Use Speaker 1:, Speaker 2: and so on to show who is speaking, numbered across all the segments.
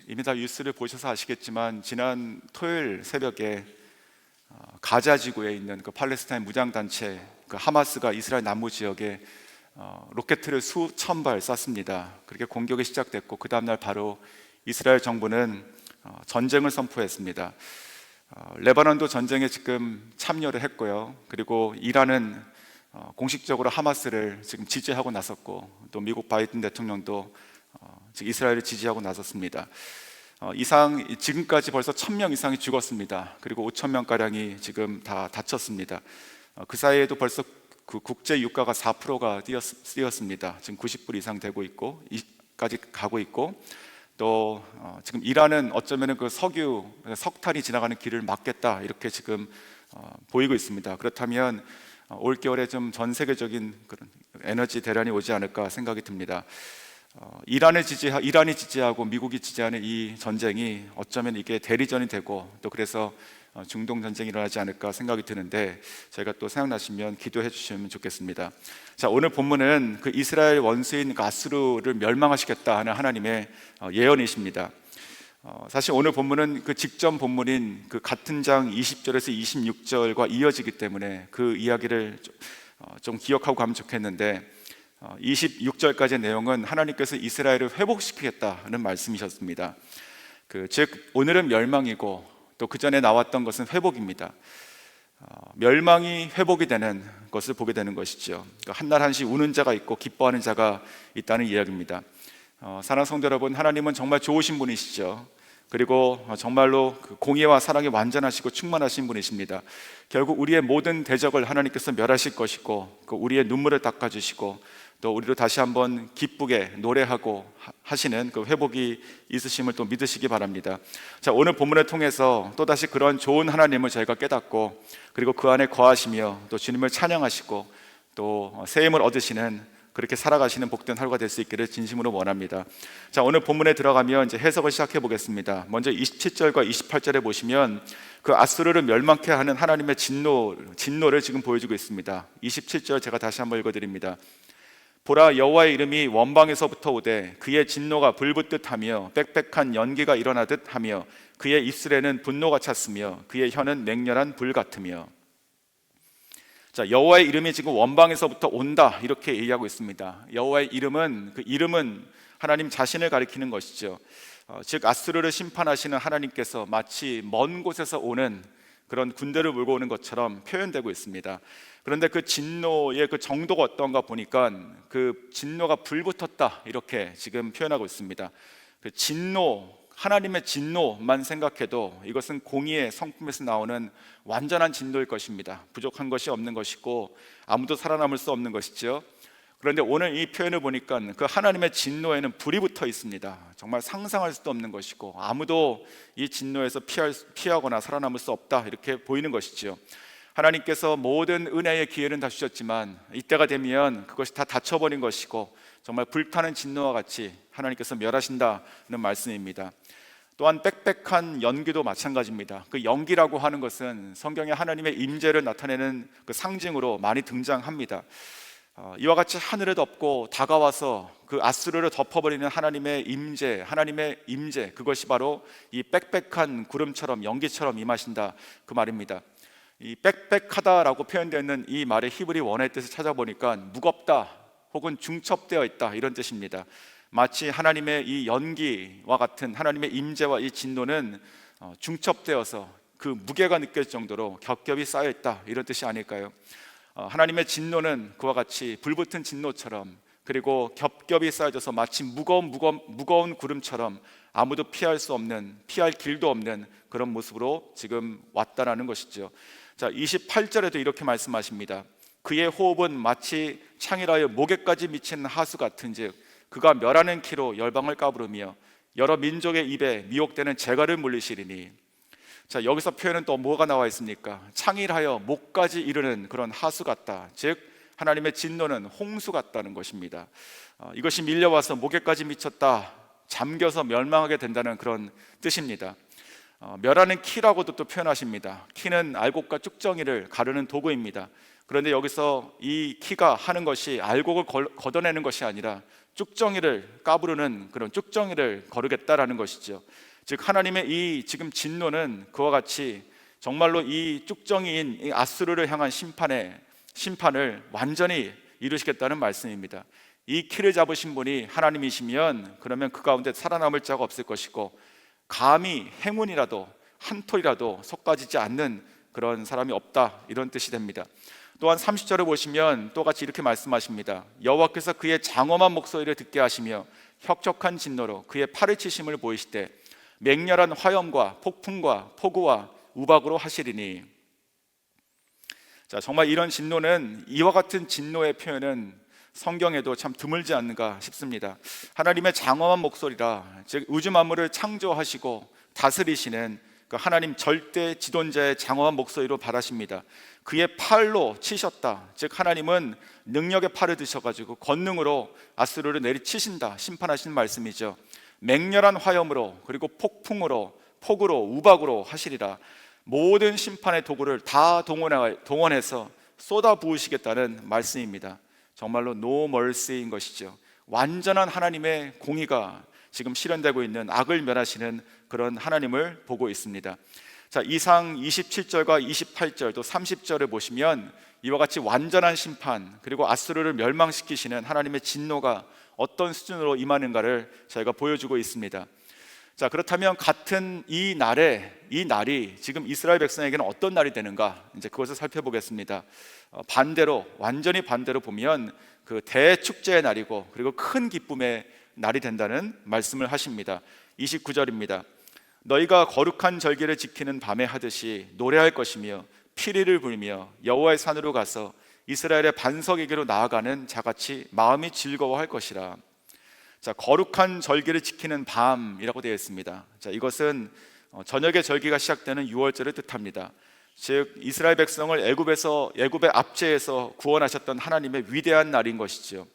Speaker 1: 이미 다 뉴스를 보셔서 아시겠지만 지난 토요일 새벽에 가자 지구에 있는 그 팔레스타인 무장단체 그 하마스가 이스라엘 남부 지역에 로켓을 수천 발 쐈습니다. 그렇게 공격이 시작됐고 그 다음날 바로 이스라엘 정부는 전쟁을 선포했습니다. 레바논도 전쟁에 지금 참여를 했고요. 그리고 이란은 공식적으로 하마스를 지금 지지하고 나섰고, 또 미국 바이든 대통령도 지금 이스라엘을 지지하고 나섰습니다. 지금까지 벌써 1,000명 이상이 죽었습니다. 그리고 5,000명 가량이 지금 다 다쳤습니다. 그 사이에도 벌써 그 국제 유가가 4%가 뛰었습니다. 지금 90불 이상 되고 있고, 이까지 가고 있고, 또 지금 이란은 어쩌면 그 석탄이 지나가는 길을 막겠다 이렇게 지금 보이고 있습니다. 그렇다면 올 겨울에 좀 전 세계적인 그런 에너지 대란이 오지 않을까 생각이 듭니다. 이란이 지지하고 미국이 지지하는 이 전쟁이 어쩌면 이게 대리전이 되고, 또 그래서 중동 전쟁이 일어나지 않을까 생각이 드는데, 저희가 또 생각나시면 기도해 주시면 좋겠습니다. 자, 오늘 본문은 그 이스라엘 원수인 아수르를 멸망하시겠다 하는 하나님의 예언이십니다. 사실 오늘 본문은 그 직전 본문인 그 같은 장 20절에서 26절과 이어지기 때문에 그 이야기를 좀 기억하고 가면 좋겠는데, 26절까지의 내용은 하나님께서 이스라엘을 회복시키겠다는 말씀이셨습니다. 즉 오늘은 멸망이고 또 그 전에 나왔던 것은 회복입니다. 멸망이 회복이 되는 것을 보게 되는 것이죠. 한날 한시 우는 자가 있고 기뻐하는 자가 있다는 이야기입니다. 사랑하는 성도 여러분, 하나님은 정말 좋으신 분이시죠. 그리고 정말로 그 공의와 사랑이 완전하시고 충만하신 분이십니다. 결국 우리의 모든 대적을 하나님께서 멸하실 것이고, 그 우리의 눈물을 닦아주시고, 또 우리로 다시 한번 기쁘게 노래하고 하시는 그 회복이 있으심을 또 믿으시기 바랍니다. 자, 오늘 본문을 통해서 또다시 그런 좋은 하나님을 저희가 깨닫고, 그리고 그 안에 거하시며 또 주님을 찬양하시고 또 새 힘을 얻으시는, 그렇게 살아가시는 복된 하루가 될 수 있기를 진심으로 원합니다. 자, 오늘 본문에 들어가면 이제 해석을 시작해 보겠습니다. 먼저 27절과 28절에 보시면 그 아수르를 멸망케 하는 하나님의 진노를 지금 보여주고 있습니다. 27절 제가 다시 한번 읽어드립니다. 보라, 여호와의 이름이 원방에서부터 오되 그의 진노가 불붙듯 하며 빽빽한 연기가 일어나듯 하며 그의 입술에는 분노가 찼으며 그의 혀는 맹렬한 불 같으며. 자, 여호와의 이름이 지금 원방에서부터 온다 이렇게 얘기하고 있습니다. 여호와의 이름은, 그 이름은 하나님 자신을 가리키는 것이죠. 즉 아수르를 심판하시는 하나님께서 마치 먼 곳에서 오는 그런 군대를 몰고 오는 것처럼 표현되고 있습니다. 그런데 그 진노의 그 정도가 어떤가 보니까 그 진노가 불붙었다 이렇게 지금 표현하고 있습니다. 그 진노, 하나님의 진노만 생각해도 이것은 공의의 성품에서 나오는 완전한 진노일 것입니다. 부족한 것이 없는 것이고 아무도 살아남을 수 없는 것이죠. 그런데 오늘 이 표현을 보니까 그 하나님의 진노에는 불이 붙어 있습니다. 정말 상상할 수도 없는 것이고 아무도 이 진노에서 피하거나 살아남을 수 없다 이렇게 보이는 것이죠. 하나님께서 모든 은혜의 기회는 다 주셨지만 이때가 되면 그것이 다 닫혀버린 것이고 정말 불타는 진노와 같이 하나님께서 멸하신다는 말씀입니다. 또한 빽빽한 연기도 마찬가지입니다. 그 연기라고 하는 것은 성경에 하나님의 임재를 나타내는 그 상징으로 많이 등장합니다. 이와 같이 하늘을 덮고 다가와서 그 아수르를 덮어버리는 하나님의 임재, 그것이 바로 이 빽빽한 구름처럼 연기처럼 임하신다 그 말입니다. 이 빽빽하다라고 표현되어 있는 이 말의 히브리 원어의 뜻을 찾아보니까 무겁다 혹은 중첩되어 있다 이런 뜻입니다. 마치 하나님의 이 연기와 같은 하나님의 임재와 이 진노는 중첩되어서 그 무게가 느껴질 정도로 겹겹이 쌓여 있다 이런 뜻이 아닐까요? 하나님의 진노는 그와 같이 불붙은 진노처럼, 그리고 겹겹이 쌓여져서 마치 무거운 구름처럼 아무도 피할 길도 없는 그런 모습으로 지금 왔다라는 것이죠. 자, 28절에도 이렇게 말씀하십니다. 그의 호흡은 마치 창이라여 목에까지 미친 하수 같은즉 그가 멸하는 키로 열방을 까부르며 여러 민족의 입에 미혹되는 재갈을 물리시리니. 자, 여기서 표현은 또 뭐가 나와 있습니까? 창일하여 목까지 이르는 그런 하수 같다. 즉 하나님의 진노는 홍수 같다는 것입니다. 이것이 밀려와서 목에까지 미쳤다, 잠겨서 멸망하게 된다는 그런 뜻입니다. 멸하는 키라고도 또 표현하십니다. 키는 알곡과 쭉정이를 가르는 도구입니다. 그런데 여기서 이 키가 하는 것이 알곡을 걷어내는 것이 아니라 쭉정이를 까부르는 그런 쭉정이를 거르겠다라는 것이죠. 즉 하나님의 이 지금 진노는 그와 같이 정말로 이 쭉정이인 이 아수르를 향한 심판을 완전히 이루시겠다는 말씀입니다. 이 키를 잡으신 분이 하나님이시면 그러면 그 가운데 살아남을 자가 없을 것이고, 감히 행운이라도 한 톨이라도 솎아지지 않는 그런 사람이 없다, 이런 뜻이 됩니다. 또한 30절을 보시면 똑같이 이렇게 말씀하십니다. 여호와께서 그의 장엄한 목소리를 듣게 하시며 혁혁한 진노로 그의 팔을 치심을 보이시되 맹렬한 화염과 폭풍과 폭우와 우박으로 하시리니. 자, 정말 이런 진노는, 이와 같은 진노의 표현은 성경에도 참 드물지 않는가 싶습니다. 하나님의 장엄한 목소리라, 즉 우주 만물을 창조하시고 다스리시는 그 하나님 절대 지존자의 장엄한 목소리로 바라십니다. 그의 팔로 치셨다, 즉 하나님은 능력의 팔을 드셔가지고 권능으로 아수르를 내리치신다, 심판하시는 말씀이죠. 맹렬한 화염으로, 그리고 폭풍으로, 폭우로, 우박으로 하시리라. 모든 심판의 도구를 다 동원해서 쏟아 부으시겠다는 말씀입니다. 정말로 no mercy인 것이죠. 완전한 하나님의 공의가 지금 실현되고 있는, 악을 멸하시는 그런 하나님을 보고 있습니다. 자, 이상 27절과 28절 또 30절을 보시면 이와 같이 완전한 심판, 그리고 아수르를 멸망시키시는 하나님의 진노가 어떤 수준으로 임하는가를 저희가 보여주고 있습니다. 자, 그렇다면 같은 이 날이 지금 이스라엘 백성에게는 어떤 날이 되는가, 이제 그것을 살펴보겠습니다. 반대로, 완전히 반대로 보면 그 대축제의 날이고, 그리고 큰 기쁨의 날이 된다는 말씀을 하십니다. 29절입니다. 너희가 거룩한 절기를 지키는 밤에 하듯이 노래할 것이며 피리를 불며 여호와의 산으로 가서 이스라엘의 반석에게로 나아가는 자같이 마음이 즐거워할 것이라. 자, 거룩한 절기를 지키는 밤이라고 되어 있습니다. 자, 이것은 저녁의 절기가 시작되는 6월절을 뜻합니다. 즉 이스라엘 백성을 애굽의 압제에서 구원하셨던 하나님의 위대한 날인 것이죠.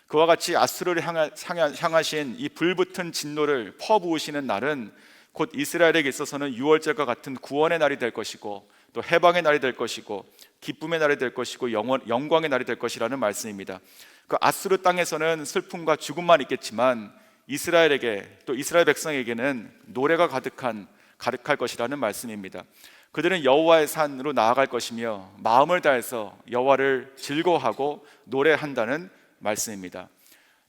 Speaker 1: 그와 같이 아수르를 향하신 이 불붙은 진노를 퍼부으시는 날은 곧 이스라엘에게 있어서는 6월절과 같은 구원의 날이 될 것이고, 또 해방의 날이 될 것이고, 기쁨의 날이 될 것이고, 영광의 날이 될 것이라는 말씀입니다. 그 아수르 땅에서는 슬픔과 죽음만 있겠지만 이스라엘에게, 또 이스라엘 백성에게는 노래가 가득할 것이라는 말씀입니다. 그들은 여호와의 산으로 나아갈 것이며 마음을 다해서 여호와를 즐거워하고 노래한다는 말씀입니다.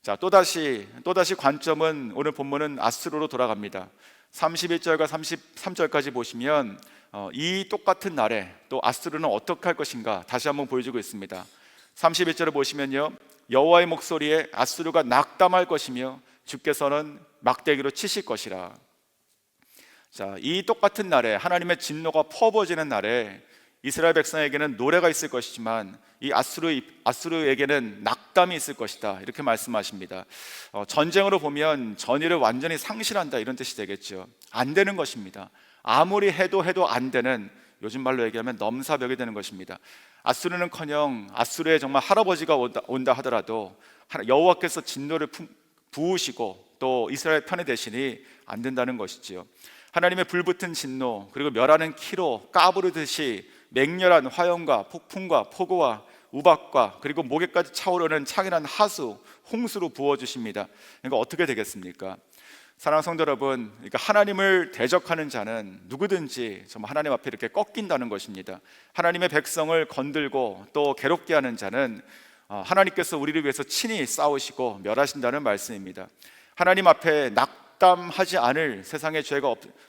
Speaker 1: 자, 또다시 관점은, 오늘 본문은 아수르로 돌아갑니다. 31절과 33절까지 보시면 이 똑같은 날에 또 아수르는 어떻게 할 것인가 다시 한번 보여주고 있습니다. 31절을 보시면요, 여호와의 목소리에 아수르가 낙담할 것이며 주께서는 막대기로 치실 것이라. 자, 이 똑같은 날에, 하나님의 진노가 퍼부어지는 날에 이스라엘 백성에게는 노래가 있을 것이지만 이 아수르에게는 낙담이 있을 것이다, 이렇게 말씀하십니다. 전쟁으로 보면 전의를 완전히 상실한다, 이런 뜻이 되겠죠. 안 되는 것입니다. 아무리 해도 안 되는, 요즘 말로 얘기하면 넘사벽이 되는 것입니다. 아수르는커녕 아수르의 정말 할아버지가 온다 하더라도 여호와께서 진노를 부으시고 또 이스라엘 편에 되시니 안 된다는 것이지요. 하나님의 불붙은 진노, 그리고 멸하는 키로 까부르듯이 맹렬한 화염과 폭풍과 폭우와 우박과 그리고 목에까지 차오르는 창이란 하수, 홍수로 부어주십니다. 그러니까 어떻게 되겠습니까? 사랑하는 성도 여러분, 그러니까 하나님을 대적하는 자는 누구든지 정말 하나님 앞에 이렇게 꺾인다는 것입니다. 하나님의 백성을 건들고 또 괴롭게 하는 자는 하나님께서 우리를 위해서 친히 싸우시고 멸하신다는 말씀입니다. 하나님 앞에 낙담하지 않을 세상의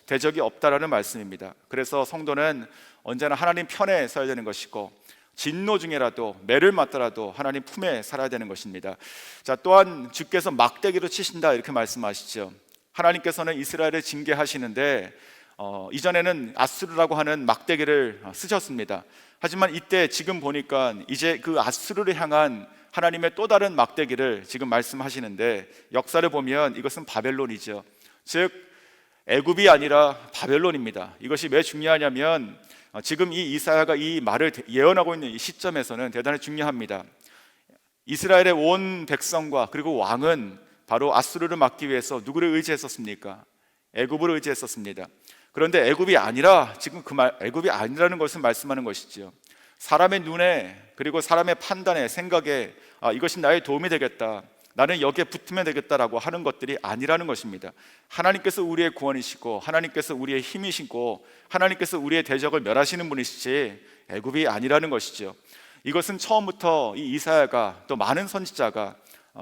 Speaker 1: 대적이 없다라는 말씀입니다. 그래서 성도는 언제나 하나님 편에 서야 되는 것이고, 진노 중에라도 매를 맞더라도 하나님 품에 살아야 되는 것입니다. 자, 또한 주께서 막대기로 치신다, 이렇게 말씀하시죠. 하나님께서는 이스라엘을 징계하시는데 이전에는 아수르라고 하는 막대기를 쓰셨습니다. 하지만 이때 지금 보니까 이제 그 아수르를 향한 하나님의 또 다른 막대기를 지금 말씀하시는데, 역사를 보면 이것은 바벨론이죠. 즉 애굽이 아니라 바벨론입니다. 이것이 왜 중요하냐면 지금 이 이사야가 이 말을 예언하고 있는 이 시점에서는 대단히 중요합니다. 이스라엘의 온 백성과 그리고 왕은 바로 아수르를 막기 위해서 누구를 의지했었습니까? 애굽을 의지했었습니다. 그런데 애굽이 아니라, 지금 애굽이 아니라는 것을 말씀하는 것이죠. 사람의 눈에, 그리고 사람의 판단에, 생각에 이것이 나의 도움이 되겠다, 나는 여기에 붙으면 되겠다라고 하는 것들이 아니라는 것입니다. 하나님께서 우리의 구원이시고 하나님께서 우리의 힘이시고 하나님께서 우리의 대적을 멸하시는 분이시지 애굽이 아니라는 것이죠. 이것은 처음부터 이 이사야가 또 많은 선지자가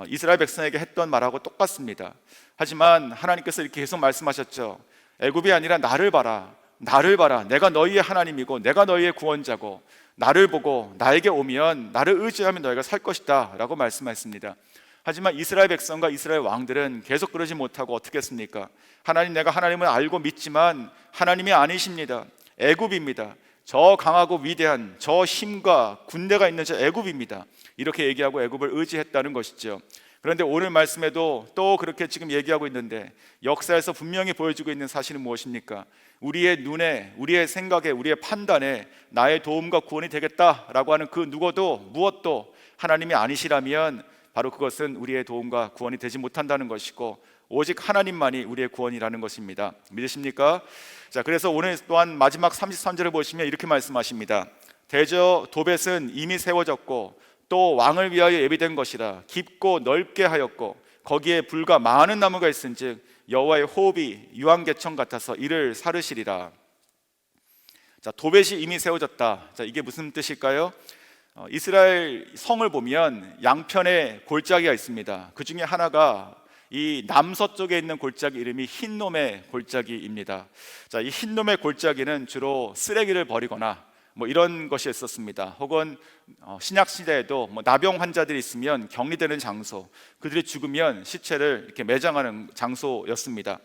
Speaker 1: 이스라엘 백성에게 했던 말하고 똑같습니다. 하지만 하나님께서 이렇게 계속 말씀하셨죠. 애굽이 아니라 나를 봐라, 나를 봐라. 내가 너희의 하나님이고 내가 너희의 구원자고 나를 보고 나에게 오면 나를 의지하면 너희가 살 것이다 라고 말씀하셨습니다. 하지만 이스라엘 백성과 이스라엘 왕들은 계속 그러지 못하고 어떻게 했습니까? 하나님, 내가 하나님을 알고 믿지만 하나님이 아니십니다. 애굽입니다. 저 강하고 위대한 저 힘과 군대가 있는 저 애굽입니다. 이렇게 얘기하고 애굽을 의지했다는 것이죠. 그런데 오늘 말씀에도 또 그렇게 지금 얘기하고 있는데 역사에서 분명히 보여주고 있는 사실은 무엇입니까? 우리의 눈에, 우리의 생각에, 우리의 판단에 나의 도움과 구원이 되겠다라고 하는 그 누구도 무엇도 하나님이 아니시라면 바로 그것은 우리의 도움과 구원이 되지 못한다는 것이고 오직 하나님만이 우리의 구원이라는 것입니다. 믿으십니까? 자, 그래서 오늘 또한 마지막 33절을 보시면 이렇게 말씀하십니다. 대저 도벳은 이미 세워졌고 또 왕을 위하여 예비된 것이라. 깊고 넓게 하였고 거기에 불과 많은 나무가 있은즉 여호와의 호흡이 유황개청 같아서 이를 사르시리라. 자, 도벳이 이미 세워졌다. 자, 이게 무슨 뜻일까요? 이스라엘 성을 보면 양편에 골짜기가 있습니다. 그 중에 하나가 이 남서쪽에 있는 골짜기 이름이 흰놈의 골짜기입니다. 자, 이 흰놈의 골짜기는 주로 쓰레기를 버리거나 이런 것이 있었습니다. 혹은 신약 시대에도 나병 환자들이 있으면 격리되는 장소, 그들이 죽으면 시체를 이렇게 매장하는 장소였습니다.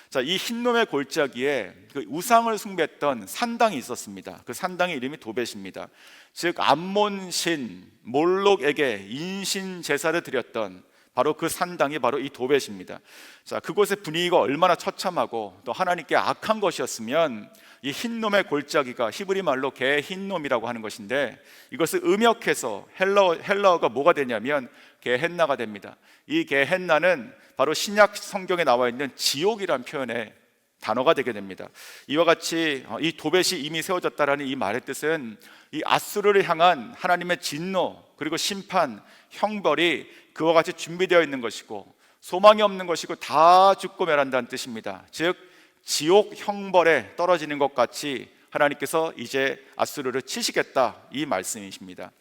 Speaker 1: 자, 이 흰놈의 골짜기에 그 우상을 숭배했던 산당이 있었습니다. 그 산당의 이름이 도벳입니다. 즉 암몬신 몰록에게 인신 제사를 드렸던 바로 그 산당이 바로 이 도벳입니다. 자, 그곳의 분위기가 얼마나 처참하고 또 하나님께 악한 것이었으면 이 흰놈의 골짜기가 히브리 말로 게흰놈이라고 하는 것인데 이것을 음역해서 헬라어가 뭐가 되냐면 게헨나가 됩니다. 이 게헨나는 바로 신약 성경에 나와 있는 지옥이라는 표현의 단어가 되게 됩니다. 이와 같이 이 도벳이 이미 세워졌다라는 이 말의 뜻은 이 아수르를 향한 하나님의 진노 그리고 심판, 형벌이 그와 같이 준비되어 있는 것이고 소망이 없는 것이고 다 죽고 멸한다는 뜻입니다. 즉 지옥 형벌에 떨어지는 것 같이 하나님께서 이제 아수르를 치시겠다 이 말씀이십니다.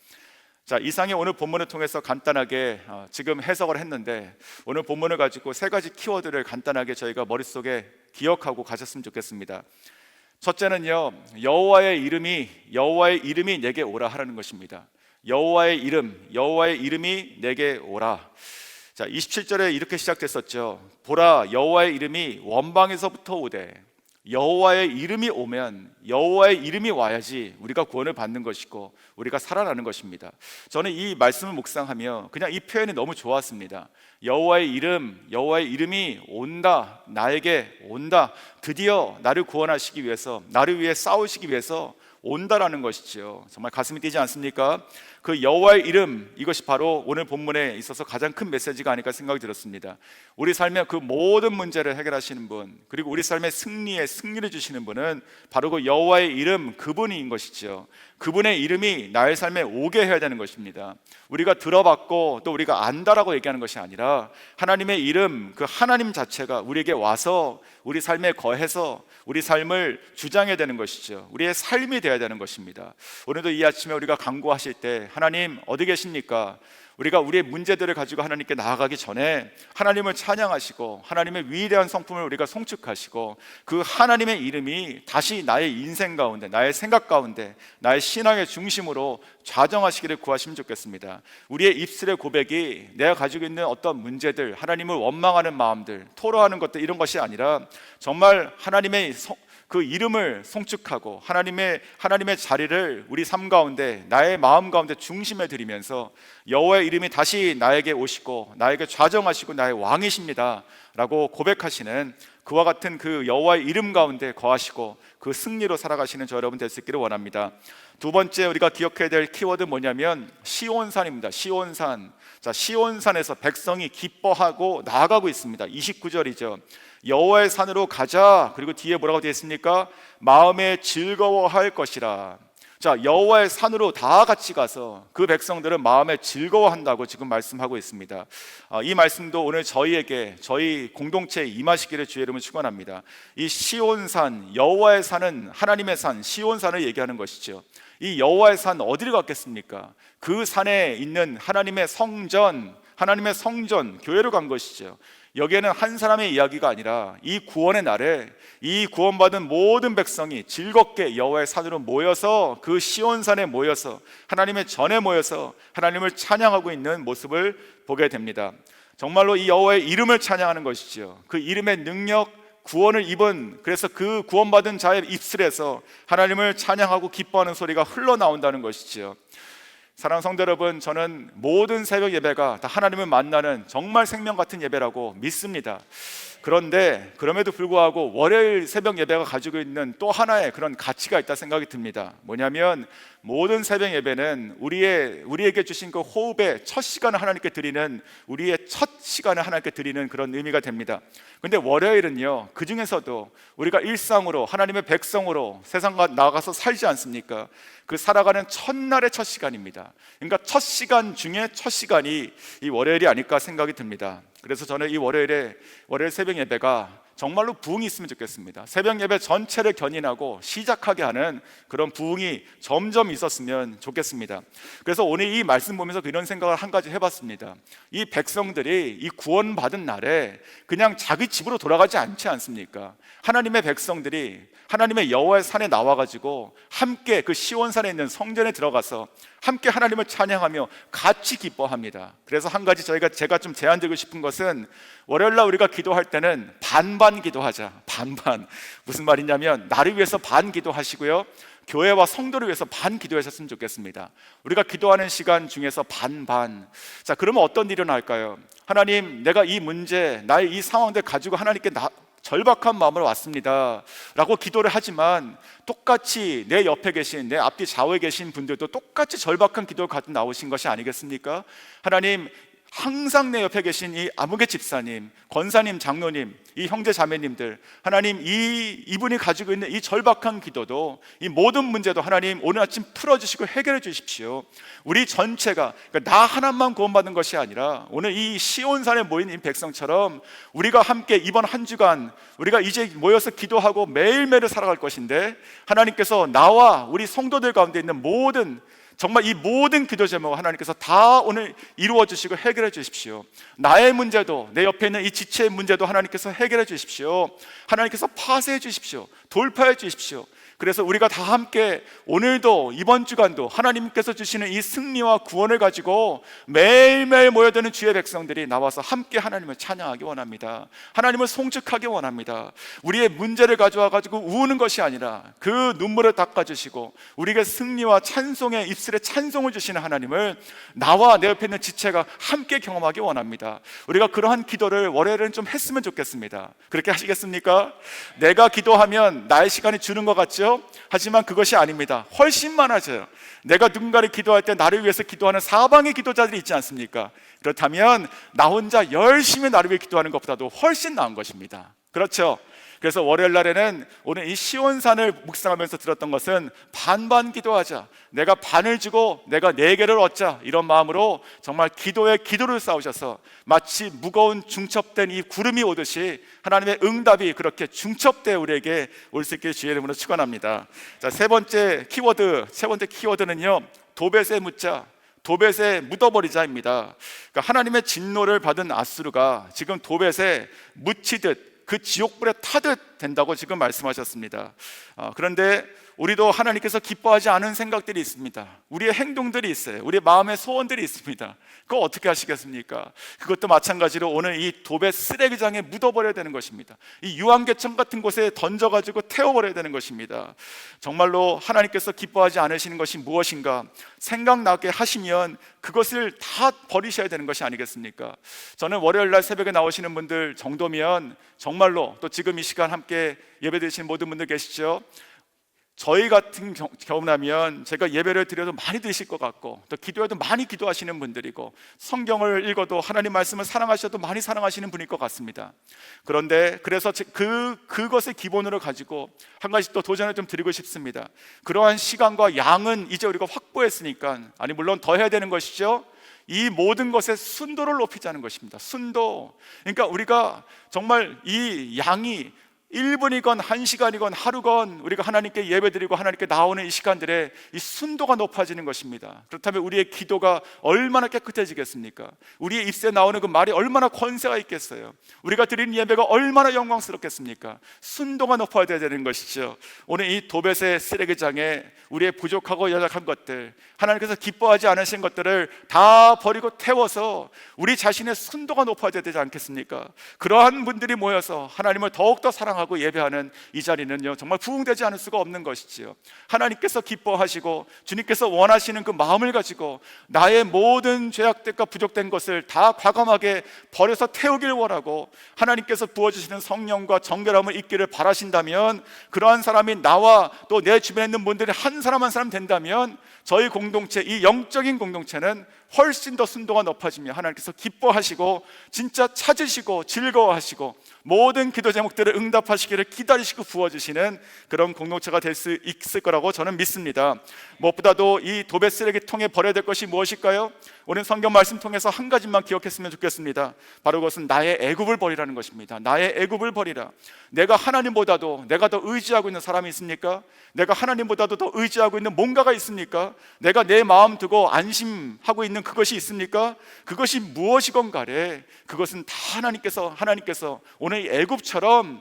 Speaker 1: 자, 이상의 오늘 본문을 통해서 간단하게 지금 해석을 했는데 오늘 본문을 가지고 세 가지 키워드를 간단하게 저희가 머릿속에 기억하고 가셨으면 좋겠습니다. 첫째는요, 여호와의 이름이 내게 오라 하라는 것입니다. 여호와의 이름이 내게 오라. 자, 27절에 이렇게 시작됐었죠. 보라, 여호와의 이름이 원방에서부터 오되. 여호와의 이름이 오면 여호와의 이름이 와야지 우리가 구원을 받는 것이고 우리가 살아나는 것입니다. 저는 이 말씀을 묵상하며 그냥 이 표현이 너무 좋았습니다. 여호와의 이름이 온다, 나에게 온다. 드디어 나를 구원하시기 위해서, 나를 위해 싸우시기 위해서 온다라는 것이죠. 정말 가슴이 뛰지 않습니까? 그 여호와의 이름, 이것이 바로 오늘 본문에 있어서 가장 큰 메시지가 아닐까 생각이 들었습니다. 우리 삶의 그 모든 문제를 해결하시는 분, 그리고 우리 삶의 승리를 주시는 분은 바로 그 여호와의 이름, 그분인 것이죠. 그분의 이름이 나의 삶에 오게 해야 되는 것입니다. 우리가 들어봤고 또 우리가 안다라고 얘기하는 것이 아니라 하나님의 이름, 그 하나님 자체가 우리에게 와서 우리 삶에 거해서 우리 삶을 주장해야 되는 것이죠. 우리의 삶이 되어야 되는 것입니다. 오늘도 이 아침에 우리가 간구하실 때 하나님 어디 계십니까? 우리가 우리의 문제들을 가지고 하나님께 나아가기 전에 하나님을 찬양하시고 하나님의 위대한 성품을 우리가 송축하시고 그 하나님의 이름이 다시 나의 인생 가운데, 나의 생각 가운데, 나의 신앙의 중심으로 좌정하시기를 구하시면 좋겠습니다. 우리의 입술의 고백이 내가 가지고 있는 어떤 문제들, 하나님을 원망하는 마음들, 토로하는 것들, 이런 것이 아니라 정말 하나님의 그 이름을 송축하고 하나님의 자리를 우리 삶 가운데, 나의 마음 가운데 중심에 드리면서 여호와의 이름이 다시 나에게 오시고 나에게 좌정하시고 나의 왕이십니다 라고 고백하시는 그와 같은 그 여호와의 이름 가운데 거하시고 그 승리로 살아가시는 저 여러분 될 수 있기를 원합니다. 두 번째 우리가 기억해야 될 키워드 뭐냐면 시온산입니다. 시온산. 자, 시온산에서 백성이 기뻐하고 나아가고 있습니다. 29절이죠. 여호와의 산으로 가자. 그리고 뒤에 뭐라고 되어 있습니까? 마음에 즐거워할 것이라. 자, 여호와의 산으로 다 같이 가서 그 백성들은 마음에 즐거워한다고 지금 말씀하고 있습니다. 이 말씀도 오늘 저희에게, 저희 공동체에 임하시기를 주의 이름으로 축원합니다. 이 시온산, 여호와의 산은 하나님의 산, 시온산을 얘기하는 것이죠. 이 여호와의 산 어디를 갔겠습니까? 그 산에 있는 하나님의 성전, 교회로 간 것이죠. 여기에는 한 사람의 이야기가 아니라 이 구원의 날에 이 구원받은 모든 백성이 즐겁게 여호와의 산으로 모여서, 그 시온산에 모여서 하나님의 전에 모여서 하나님을 찬양하고 있는 모습을 보게 됩니다. 정말로 이 여호와의 이름을 찬양하는 것이죠. 그 이름의 능력, 구원을 입은, 그래서 그 구원받은 자의 입술에서 하나님을 찬양하고 기뻐하는 소리가 흘러나온다는 것이죠. 사랑하는 성도 여러분, 저는 모든 새벽 예배가 다 하나님을 만나는 정말 생명 같은 예배라고 믿습니다. 그런데 그럼에도 불구하고 월요일 새벽 예배가 가지고 있는 또 하나의 그런 가치가 있다 생각이 듭니다. 뭐냐면 모든 새벽 예배는 우리에게 주신 그 호흡의 첫 시간을 하나님께 드리는, 우리의 첫 시간을 하나님께 드리는 그런 의미가 됩니다. 근데 월요일은요, 그 중에서도 우리가 일상으로 하나님의 백성으로 세상 나가서 살지 않습니까? 그 살아가는 첫날의 첫 시간입니다. 그러니까 첫 시간 중에 첫 시간이 이 월요일이 아닐까 생각이 듭니다. 그래서 저는 이 월요일 새벽 예배가 정말로 부흥이 있으면 좋겠습니다. 새벽 예배 전체를 견인하고 시작하게 하는 그런 부흥이 점점 있었으면 좋겠습니다. 그래서 오늘 이 말씀 보면서 이런 생각을 한 가지 해봤습니다. 이 백성들이 이 구원받은 날에 그냥 자기 집으로 돌아가지 않지 않습니까? 하나님의 백성들이 하나님의 여호와의 산에 나와가지고 함께 그 시온산에 있는 성전에 들어가서 함께 하나님을 찬양하며 같이 기뻐합니다. 그래서 한 가지 제가 좀 제안드리고 싶은 것은, 월요일날 우리가 기도할 때는 반반 기도하자. 반반. 무슨 말이냐면 나를 위해서 반 기도하시고요, 교회와 성도를 위해서 반 기도하셨으면 좋겠습니다. 우리가 기도하는 시간 중에서 반반. 자, 그러면 어떤 일이 일어날까요? 하나님, 내가 이 문제, 나의 이 상황들 가지고 하나님께 절박한 마음으로 왔습니다 라고 기도를 하지만, 똑같이 내 옆에 계신, 내 앞뒤 좌우에 계신 분들도 똑같이 절박한 기도를 가지고 나오신 것이 아니겠습니까? 하나님, 항상 내 옆에 계신 이 아무개 집사님, 권사님, 장로님, 이 형제 자매님들, 하나님, 이분이 가지고 있는 이 절박한 기도도, 이 모든 문제도 하나님 오늘 아침 풀어주시고 해결해 주십시오. 우리 전체가, 그러니까 나 하나만 구원받는 것이 아니라 오늘 이 시온산에 모인 이 백성처럼 우리가 함께 이번 한 주간 우리가 이제 모여서 기도하고 매일매일 살아갈 것인데, 하나님께서 나와 우리 성도들 가운데 있는 정말 이 모든 기도 제목을 하나님께서 다 오늘 이루어 주시고 해결해 주십시오. 나의 문제도, 내 옆에 있는 이 지체의 문제도 하나님께서 해결해 주십시오. 하나님께서 파쇄해 주십시오. 돌파해 주십시오. 그래서 우리가 다 함께 오늘도, 이번 주간도 하나님께서 주시는 이 승리와 구원을 가지고 매일매일 모여드는 주의 백성들이 나와서 함께 하나님을 찬양하기 원합니다. 하나님을 송축하기 원합니다. 우리의 문제를 가져와 가지고 우는 것이 아니라 그 눈물을 닦아주시고 우리에게 승리와 찬송의 입술에 찬송을 주시는 하나님을 나와 내 옆에 있는 지체가 함께 경험하기 원합니다. 우리가 그러한 기도를 월요일은 좀 했으면 좋겠습니다. 그렇게 하시겠습니까? 내가 기도하면 나의 시간이 주는 것 같죠? 하지만 그것이 아닙니다. 훨씬 많아져요. 내가 누군가를 기도할 때 나를 위해서 기도하는 사방의 기도자들이 있지 않습니까? 그렇다면 나 혼자 열심히 나를 위해 기도하는 것보다도 훨씬 나은 것입니다. 그렇죠? 그래서 월요일 날에는 오늘 이 시온산을 묵상하면서 들었던 것은 반반 기도하자, 내가 반을 주고 내가 4개를 얻자, 이런 마음으로 정말 기도에 기도를 쌓으셔서 마치 무거운 중첩된 이 구름이 오듯이 하나님의 응답이 그렇게 중첩되어 우리에게 올 수 있길 주의 이름으로 축원합니다. 자, 세 번째 키워드는요, 도벳에 묻자, 도벳에 묻어버리자입니다. 그러니까 하나님의 진노를 받은 아수르가 지금 도벳에 묻히듯 그 지옥불에 타듯 된다고 지금 말씀하셨습니다. 그런데 우리도 하나님께서 기뻐하지 않은 생각들이 있습니다. 우리의 행동들이 있어요. 우리의 마음의 소원들이 있습니다. 그거 어떻게 하시겠습니까? 그것도 마찬가지로 오늘 이 도벳 쓰레기장에 묻어버려야 되는 것입니다. 이 유황개천 같은 곳에 던져가지고 태워버려야 되는 것입니다. 정말로 하나님께서 기뻐하지 않으시는 것이 무엇인가 생각나게 하시면 그것을 다 버리셔야 되는 것이 아니겠습니까? 저는 월요일날 새벽에 나오시는 분들 정도면 정말로, 또 지금 이 시간 함께 예배드리시는 모든 분들 계시죠? 저희 같은 경우라면 제가 예배를 드려도 많이 드실 것 같고, 또 기도해도 많이 기도하시는 분들이고, 성경을 읽어도 하나님 말씀을 사랑하셔도 많이 사랑하시는 분일 것 같습니다. 그런데 그래서 그것을 기본으로 가지고 한 가지 또 도전을 좀 드리고 싶습니다. 그러한 시간과 양은 이제 우리가 확보했으니까, 아니 물론 더 해야 되는 것이죠. 이 모든 것의 순도를 높이자는 것입니다. 순도. 그러니까 우리가 정말 이 양이 1분이건 1시간이건 하루건 우리가 하나님께 예배드리고 하나님께 나오는 이 시간들에 이 순도가 높아지는 것입니다. 그렇다면 우리의 기도가 얼마나 깨끗해지겠습니까? 우리의 입술에 나오는 그 말이 얼마나 권세가 있겠어요? 우리가 드리는 예배가 얼마나 영광스럽겠습니까? 순도가 높아야 되는 것이죠. 오늘 이 도벳의 쓰레기장에 우리의 부족하고 연약한 것들, 하나님께서 기뻐하지 않으신 것들을 다 버리고 태워서 우리 자신의 순도가 높아야 되지 않겠습니까? 그러한 분들이 모여서 하나님을 더욱더 사랑하고 예배하는 이 자리는요, 정말 부흥되지 않을 수가 없는 것이지요. 하나님께서 기뻐하시고 주님께서 원하시는 그 마음을 가지고 나의 모든 죄악됨과 부족된 것을 다 과감하게 버려서 태우길 원하고 하나님께서 부어주시는 성령과 정결함을 잊기를 바라신다면, 그러한 사람이 나와 또 내 주변에 있는 분들이 한 사람 한 사람 된다면 저희 공동체, 이 영적인 공동체는 훨씬 더 순도가 높아지며 하나님께서 기뻐하시고 진짜 찾으시고 즐거워하시고 모든 기도 제목들을 응답하시기를 기다리시고 부어주시는 그런 공동체가 될 수 있을 거라고 저는 믿습니다. 무엇보다도 이 도배 쓰레기통에 버려야 될 것이 무엇일까요? 오늘 성경 말씀 통해서 한 가지만 기억했으면 좋겠습니다. 바로 그것은 나의 애굽을 버리라는 것입니다. 나의 애굽을 버리라. 내가 하나님보다도 내가 더 의지하고 있는 사람이 있습니까? 내가 하나님보다도 더 의지하고 있는 뭔가가 있습니까? 내가 내 마음 두고 안심하고 있는 그것이 있습니까? 그것이 무엇이건 간에 그것은 다 하나님께서 오늘 이 애굽처럼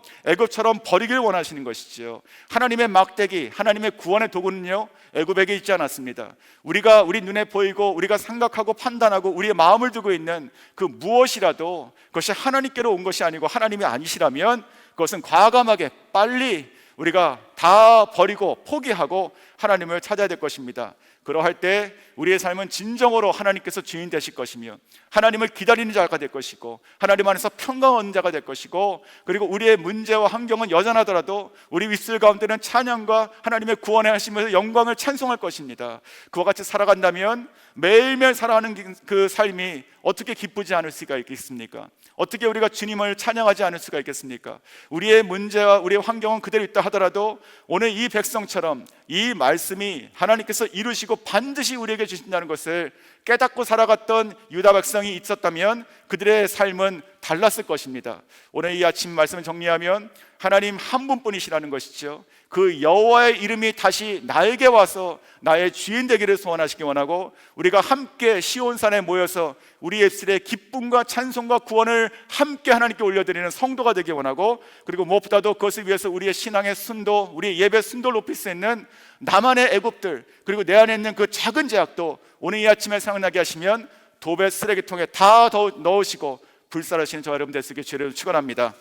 Speaker 1: 버리길 원하시는 것이지요. 하나님의 막대기, 하나님의 구원의 도구는요, 애굽에게 있지 않았습니다. 우리 눈에 보이고 우리가 생각하고 판단하고 우리의 마음을 두고 있는 그 무엇이라도 그것이 하나님께로 온 것이 아니고 하나님이 아니시라면 그것은 과감하게 빨리 우리가 다 버리고 포기하고 하나님을 찾아야 될 것입니다. 그러할 때 우리의 삶은 진정으로 하나님께서 주인 되실 것이며 하나님을 기다리는 자가 될 것이고 하나님 안에서 평강 얻는 자가 될 것이고, 그리고 우리의 문제와 환경은 여전하더라도 우리 윗술 가운데는 찬양과 하나님의 구원의 하심에서 영광을 찬송할 것입니다. 그와 같이 살아간다면 매일매일 살아가는 그 삶이 어떻게 기쁘지 않을 수가 있겠습니까? 어떻게 우리가 주님을 찬양하지 않을 수가 있겠습니까? 우리의 문제와 우리의 환경은 그대로 있다 하더라도 오늘 이 백성처럼 이 말씀이 하나님께서 이루시고 반드시 우리에게 주신다는 것을 깨닫고 살아갔던 유다 백성이 있었다면 그들의 삶은 달랐을 것입니다. 오늘 이 아침 말씀을 정리하면 하나님 한 분뿐이시라는 것이죠. 그 여호와의 이름이 다시 나에게 와서 나의 주인 되기를 소원하시기 원하고, 우리가 함께 시온산에 모여서 우리 입술의 기쁨과 찬송과 구원을 함께 하나님께 올려드리는 성도가 되기 원하고, 그리고 무엇보다도 그것을 위해서 우리의 신앙의 순도, 우리의 예배 순도를 높일 수 있는 나만의 애굽들, 그리고 내 안에 있는 그 작은 죄악도 오늘 이 아침에 생각나게 하시면 도배 쓰레기통에 다 넣으시고 불살하시는 저와 여러분 되시길 주를 축원합니다.